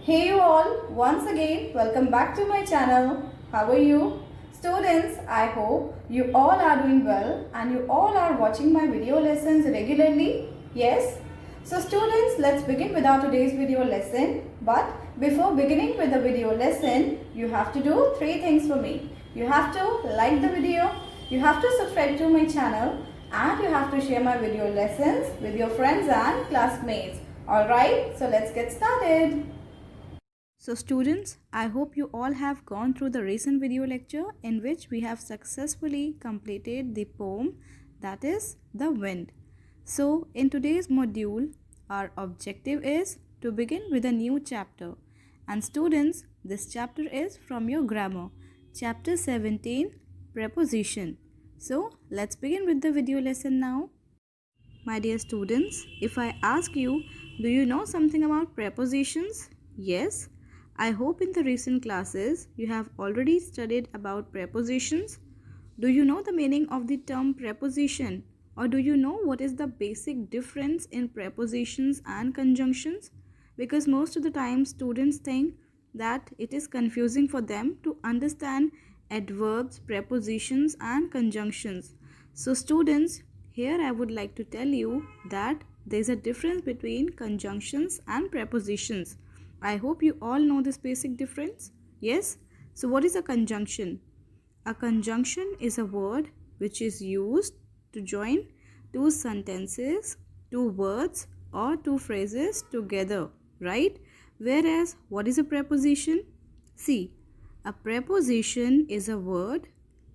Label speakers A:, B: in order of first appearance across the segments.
A: Hey you all, once again welcome back to my channel. How are you? Students, I hope you all are doing well and you all are watching my video lessons regularly. Yes? So students, let's begin with our today's video lesson. But before beginning with the video lesson, you have to do three things for me. You have to like the video, you have to subscribe to my channel, and you have to share my video lessons with your friends and classmates. Alright, so let's get started. So students, I hope you all have gone through the recent video lecture in which we have successfully completed the poem that is The Wind. So in today's module, our objective is to begin with a new chapter. And students, this chapter is from your grammar. Chapter 17, Preposition. So let's begin with the video lesson now. My dear students, if I ask you, do you know something about prepositions? Yes. I hope in the recent classes you have already studied about prepositions. Do you know the meaning of the term preposition? Or do you know what is the basic difference in prepositions and conjunctions? Because most of the time students think that it is confusing for them to understand adverbs, prepositions and conjunctions. So students, here I would like to tell you that there is a difference between conjunctions and prepositions. I hope you all know this basic difference. Yes? So what is a conjunction? A conjunction is a word which is used to join two sentences, two words or two phrases together, right? Whereas what is a preposition? See, a preposition is a word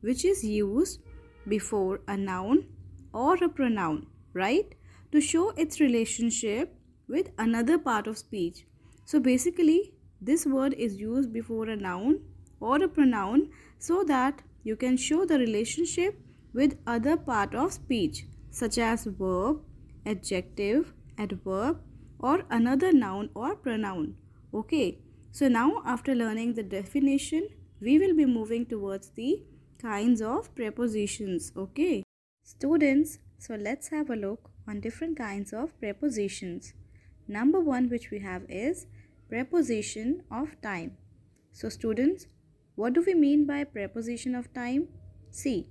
A: which is used before a noun or a pronoun, right? To show its relationship with another part of speech. So basically, this word is used before a noun or a pronoun so that you can show the relationship with other part of speech such as verb, adjective, adverb or another noun or pronoun. Okay, so now after learning the definition, we will be moving towards the kinds of prepositions. Okay, students, so let's have a look on different kinds of prepositions. Number one which we have is preposition of time. So students, what do we mean by preposition of time? See,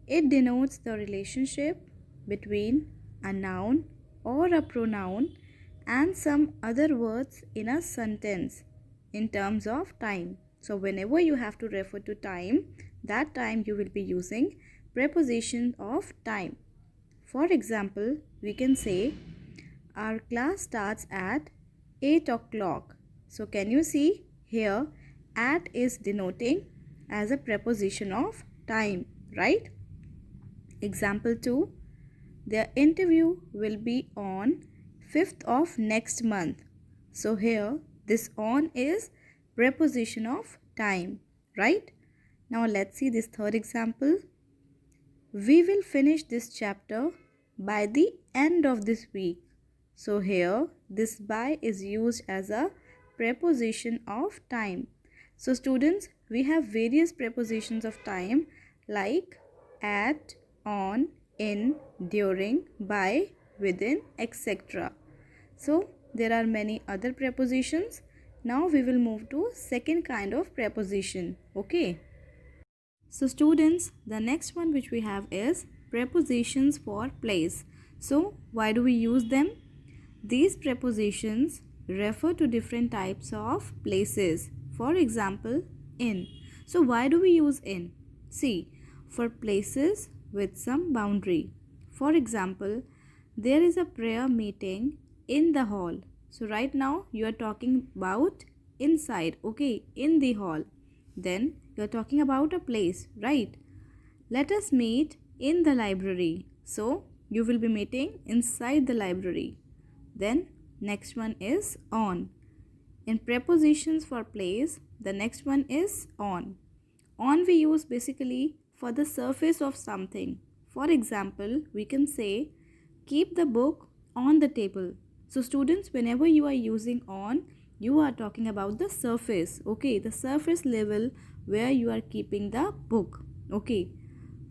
A: it denotes the relationship between a noun or a pronoun and some other words in a sentence in terms of time. So whenever you have to refer to time, that time you will be using preposition of time. For example, we can say our class starts at 8 o'clock. So can you see here at is denoting as a preposition of time, right? Example 2. Their interview will be on 5th of next month. So here this on is preposition of time, right? Now let's see this third example. We will finish this chapter by the end of this week. So here this by is used as a preposition of time. So students, we have various prepositions of time like at, on, in, during, by, within, etc. So there are many other prepositions. Now we will move to second kind of preposition. Okay. So students, the next one which we have is prepositions for place. So why do we use them? These prepositions refer to different types of places. For example, in. So why do we use in? See, for places with some boundary. For example, there is a prayer meeting in the hall. So right now you are talking about inside, okay, in the hall. Then you are talking about a place, right? Let us meet in the library. So you will be meeting inside the library. Then next one is on. In prepositions for place, the next one is on. On we use basically for the surface of something. For example, we can say keep the book on the table. So students, whenever you are using on, you are talking about the surface, okay, the surface level where you are keeping the book. Okay,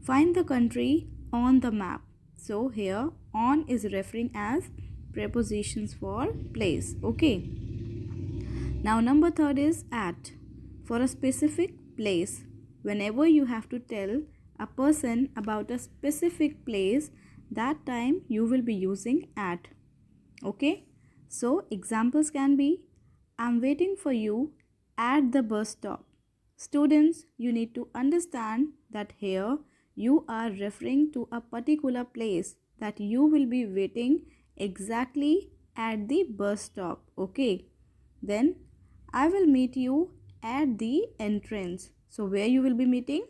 A: find the country on the map. So here on is referring as prepositions for place. Okay, Now number third is at. For a specific place. Whenever you have to tell a person about a specific place, that time you will be using at. Okay? So examples can be, I'm waiting for you at the bus stop. Students, you need to understand that here you are referring to a particular place that you will be waiting exactly at the bus stop. Okay? Then I will meet you at the entrance. So where you will be meeting?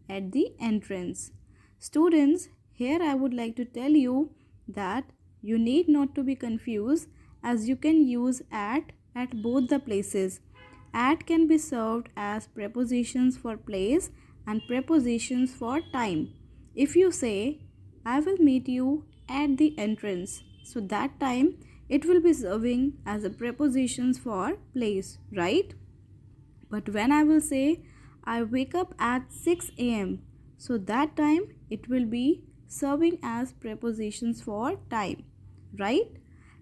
A: At the entrance. Students, here I would like to tell you that you need not to be confused, as you can use at both the places. At can be served as prepositions for place and prepositions for time. If you say, I will meet you at the entrance, so that time it will be serving as a prepositions for place, right? But when I will say, I wake up at 6 a.m., so that time it will be serving as prepositions for time, right?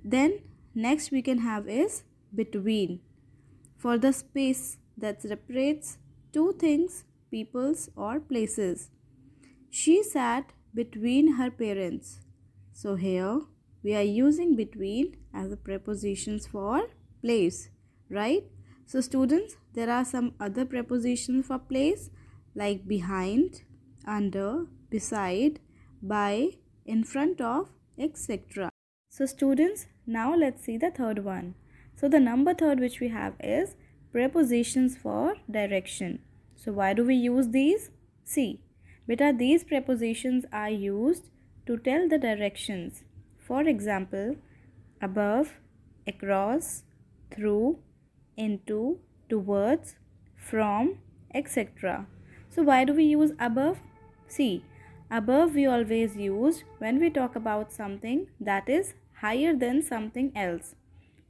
A: Then next we can have is between. For the space that separates two things, peoples or places. She sat between her parents. So here we are using between as a prepositions for place, right? So students, there are some other prepositions for place like behind, under, beside, by, in front of, etc. So students, now let's see the third one. So the number third which we have is prepositions for direction. So why do we use these? See, beta, these prepositions are used to tell the directions. For example, above, across, through, into, towards, from, etc. So why do we use above? See, above we always use when we talk about something that is higher than something else.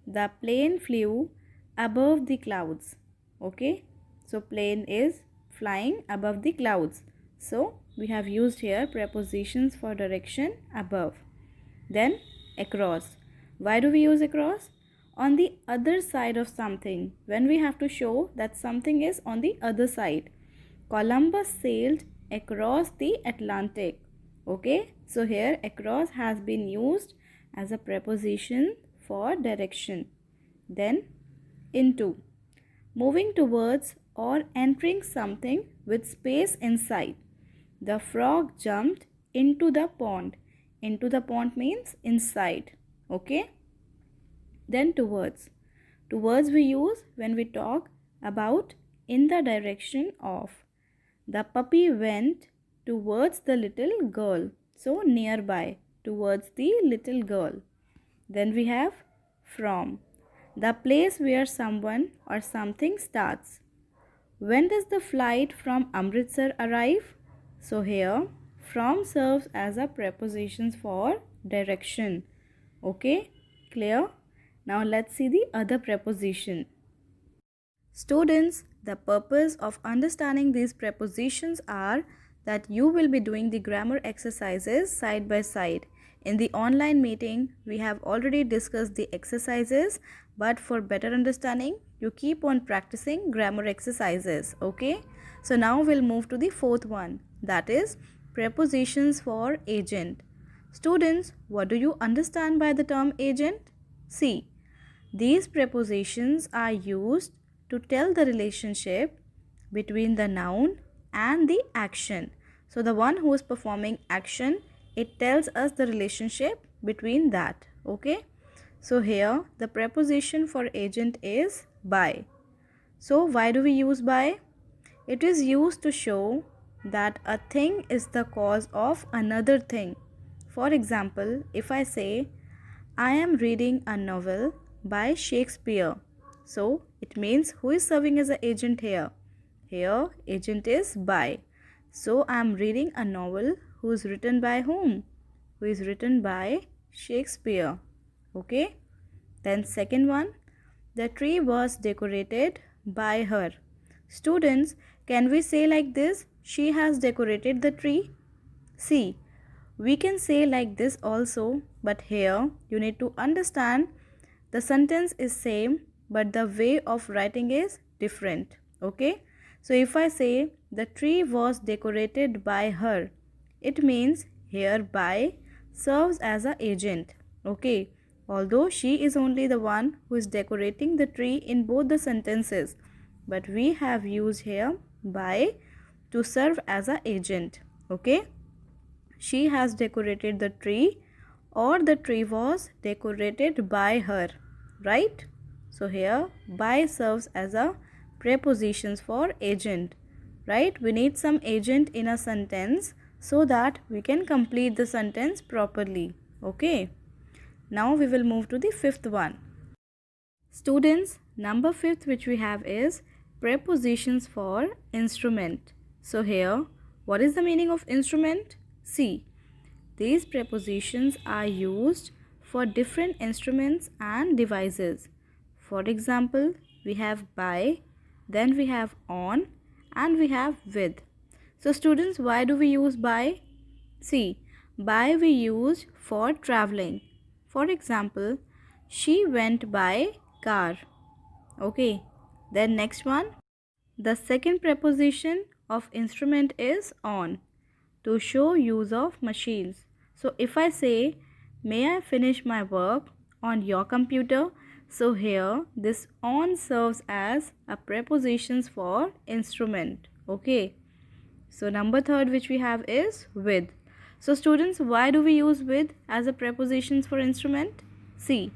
A: The plane flew above the clouds. Okay, so plane is flying above the clouds. So we have used here prepositions for direction above. Then across. Why do we use across? On the other side of something, when we have to show that something is on the other side. Columbus sailed across the Atlantic. Okay, so here across has been used as a preposition for direction. Then into. Moving towards or entering something with space inside. The frog jumped into the pond. Into the pond means inside. Okay. Then towards. Towards we use when we talk about in the direction of. The puppy went towards the little girl. So nearby, towards the little girl. Then we have from. The place where someone or something starts. When does the flight from Amritsar arrive? So here from serves as a preposition for direction. Okay, clear? Now let's see the other preposition. Students, the purpose of understanding these prepositions are that you will be doing the grammar exercises side by side. In the online meeting, we have already discussed the exercises, but for better understanding, you keep on practicing grammar exercises, okay? So now we'll move to the fourth one, that is prepositions for agent. Students, what do you understand by the term agent? See, these prepositions are used to tell the relationship between the noun and the action. So the one who is performing action, it tells us the relationship between that. Okay. So here the preposition for agent is by. So why do we use by? It is used to show that a thing is the cause of another thing. For example, if I say, I am reading a novel by Shakespeare. So it means who is serving as an agent here? Here agent is by. So I am reading a novel who is written by whom? Who is written by Shakespeare. Okay. Then second one, the tree was decorated by her. Students, can we say like this? She has decorated the tree. See, we can say like this also, but here you need to understand the sentence is same but the way of writing is different. Okay, so if I say the tree was decorated by her, it means here by serves as an agent. Okay, although she is only the one who is decorating the tree in both the sentences, but we have used here by to serve as an agent. Okay, she has decorated the tree, or the tree was decorated by her, right? So here by serves as a prepositions for agent, right? We need some agent in a sentence so that we can complete the sentence properly. Okay, now we will move to the fifth one. Students, number fifth which we have is prepositions for instrument. So here, what is the meaning of instrument? See, these prepositions are used for different instruments and devices. For example, we have by, then we have on, and we have with. So students, why do we use by? See, by we use for traveling. For example, she went by car. Okay, then next one. The second preposition of instrument is on, to show use of machines. So if I say, may I finish my work on your computer? So here this on serves as a prepositions for instrument. Okay. So number third which we have is with. So students, why do we use with as a prepositions for instrument? See,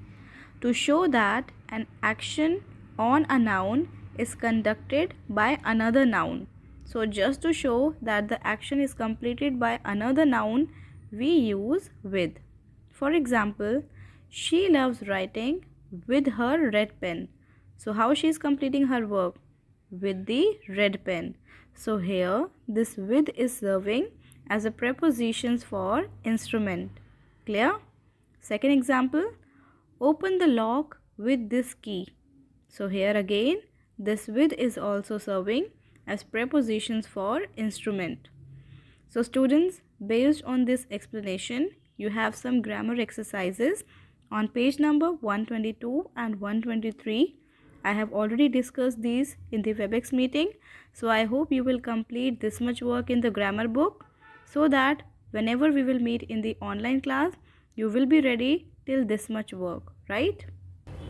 A: to show that an action on a noun is conducted by another noun. So just to show that the action is completed by another noun, we use with. For example, she loves writing with her red pen. So how she is completing her work? With the red pen. So here this with is serving as a prepositions for instrument. Clear? Second example, open the lock with this key. So here again this with is also serving as prepositions for instrument. So students, based on this explanation, you have some grammar exercises on page number 122 and 123. I have already discussed these in the WebEx meeting. So I hope you will complete this much work in the grammar book so that whenever we will meet in the online class, you will be ready till this much work, right?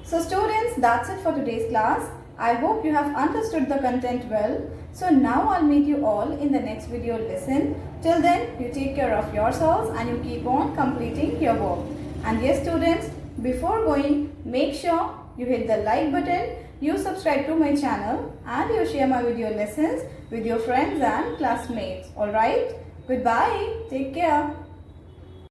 A: So students, that's it for today's class. I hope you have understood the content well. So now I'll meet you all in the next video lesson. Till then, you take care of yourselves and you keep on completing your work. And yes students, before going, make sure you hit the like button, you subscribe to my channel, and you share my video lessons with your friends and classmates. Alright? Goodbye. Take care.